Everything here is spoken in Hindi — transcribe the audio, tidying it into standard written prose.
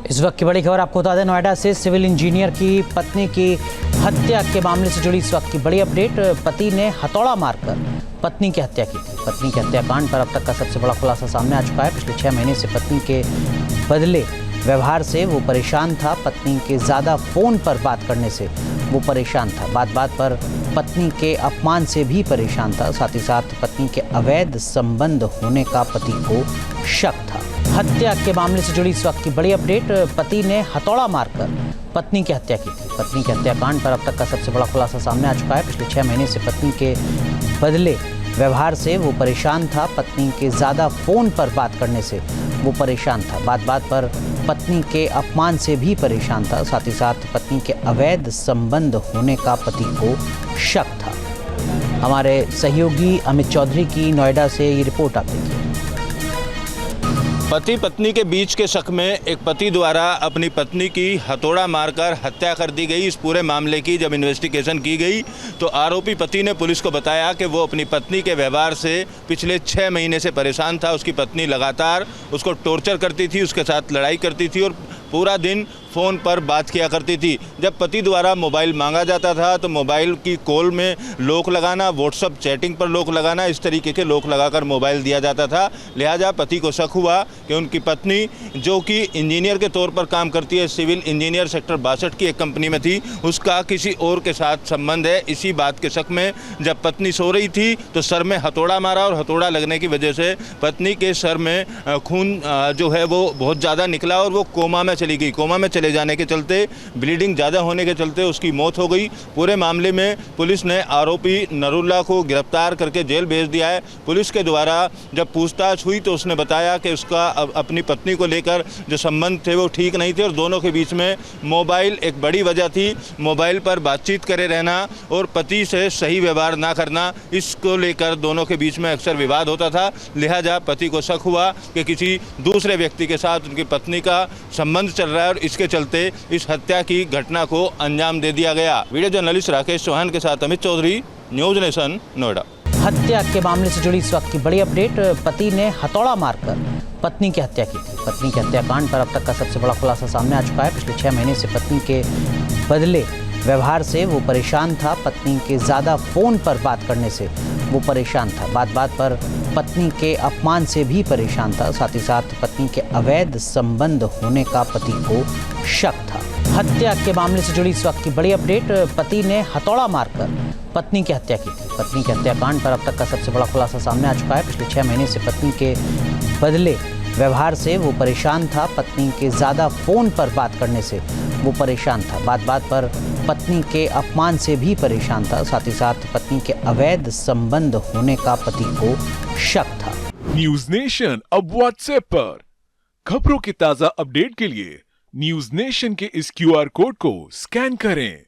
इस वक्त की बड़ी खबर आपको बता दें, नोएडा से सिविल इंजीनियर की पत्नी की हत्या के मामले से जुड़ी इस वक्त की बड़ी अपडेट। पति ने हथौड़ा मारकर पत्नी की हत्या की थी। पत्नी के हत्याकांड पर अब तक का सबसे बड़ा खुलासा सामने आ चुका है। पिछले 6 महीने से पत्नी के बदले व्यवहार से वो परेशान था। पत्नी के ज़्यादा फ़ोन पर बात करने से वो परेशान था। बात बात पर पत्नी के अपमान से भी परेशान था। साथ ही साथ पत्नी के अवैध संबंध होने का पति को शक था। हत्या के मामले से जुड़ी इस वक्त की बड़ी अपडेट। पति ने हथौड़ा मारकर पत्नी की हत्या की थी। पत्नी के हत्याकांड पर अब तक का सबसे बड़ा खुलासा सामने आ चुका है। पिछले 6 महीने से पत्नी के बदले व्यवहार से वो परेशान था। पत्नी के ज़्यादा फ़ोन पर बात करने से वो परेशान था। बात बात पर पत्नी के अपमान से भी परेशान था। साथ ही साथ पत्नी के अवैध संबंध होने का पति को शक था। हमारे सहयोगी अमित चौधरी की नोएडा से ये रिपोर्ट आप देखिए। पति पत्नी के बीच के शक में एक पति द्वारा अपनी पत्नी की हथौड़ा मारकर हत्या कर दी गई। इस पूरे मामले की जब इन्वेस्टिगेशन की गई तो आरोपी पति ने पुलिस को बताया कि वो अपनी पत्नी के व्यवहार से पिछले 6 महीने से परेशान था। उसकी पत्नी लगातार उसको टॉर्चर करती थी, उसके साथ लड़ाई करती थी और पूरा दिन फ़ोन पर बात किया करती थी। जब पति द्वारा मोबाइल मांगा जाता था तो मोबाइल की कॉल में लॉक लगाना, व्हाट्सएप चैटिंग पर लॉक लगाना, इस तरीके के लॉक लगाकर मोबाइल दिया जाता था। लिहाजा पति को शक हुआ कि उनकी पत्नी, जो कि इंजीनियर के तौर पर काम करती है, सिविल इंजीनियर सेक्टर 62 की एक कंपनी में थी, उसका किसी और के साथ संबंध है। इसी बात के शक में जब पत्नी सो रही थी तो सर में हथौड़ा मारा और हथौड़ा लगने की वजह से पत्नी के सर में खून जो है वो बहुत ज़्यादा निकला और वो कोमा में चली गई। कोमा में चले जाने के चलते, ब्लीडिंग ज़्यादा होने के चलते उसकी मौत हो गई। पूरे मामले में पुलिस ने आरोपी नरुल्ला को गिरफ्तार करके जेल भेज दिया है। पुलिस के द्वारा जब पूछताछ हुई तो उसने बताया कि उसका अपनी पत्नी को लेकर जो संबंध थे वो ठीक नहीं थे और दोनों के बीच में मोबाइल एक बड़ी वजह थी। मोबाइल पर बातचीत करे रहना और पति से सही व्यवहार ना करना, इसको लेकर दोनों के बीच में अक्सर विवाद होता था। लिहाजा पति को शक हुआ कि किसी दूसरे व्यक्ति के साथ उनकी पत्नी का संबंध चल रहा है और इसके चलते इस हत्या की घटना को अंजाम दे दिया गया। वीडियो जर्नलिस्ट राकेश चौहान के साथ अमित चौधरी, न्यूज़ नेशन, नोएडा। हत्या के मामले से जुड़ी इस वक्त की बड़ी अपडेट। पति ने हथौड़ा मारकर पत्नी की हत्या की थी। पत्नी के हत्याकांड पर अब तक का सबसे बड़ा खुलासा सामने आ चुका है। पिछले 6 महीने से पत्नी के बदले व्यवहार से वो परेशान था। पत्नी के ज़्यादा फ़ोन पर बात करने से वो परेशान था। बात बात पर पत्नी के अपमान से भी परेशान था। साथ ही साथ पत्नी के अवैध संबंध होने का पति को शक था। हत्या के मामले से जुड़ी इस वक्त की बड़ी अपडेट। पति ने हथौड़ा मारकर पत्नी की हत्या की थी। पत्नी के हत्याकांड पर अब तक का सबसे बड़ा खुलासा सामने आ चुका है। पिछले 6 महीने से पत्नी के बदले व्यवहार से वो परेशान था। पत्नी के ज़्यादा फ़ोन पर बात करने से वो परेशान था। बात बात पर पत्नी के अपमान से भी परेशान था। साथ ही साथ पत्नी के अवैध संबंध होने का पति को शक था। न्यूज नेशन अब व्हाट्सएप पर खबरों की ताज़ा अपडेट के लिए न्यूज नेशन के इस QR कोड को स्कैन करें।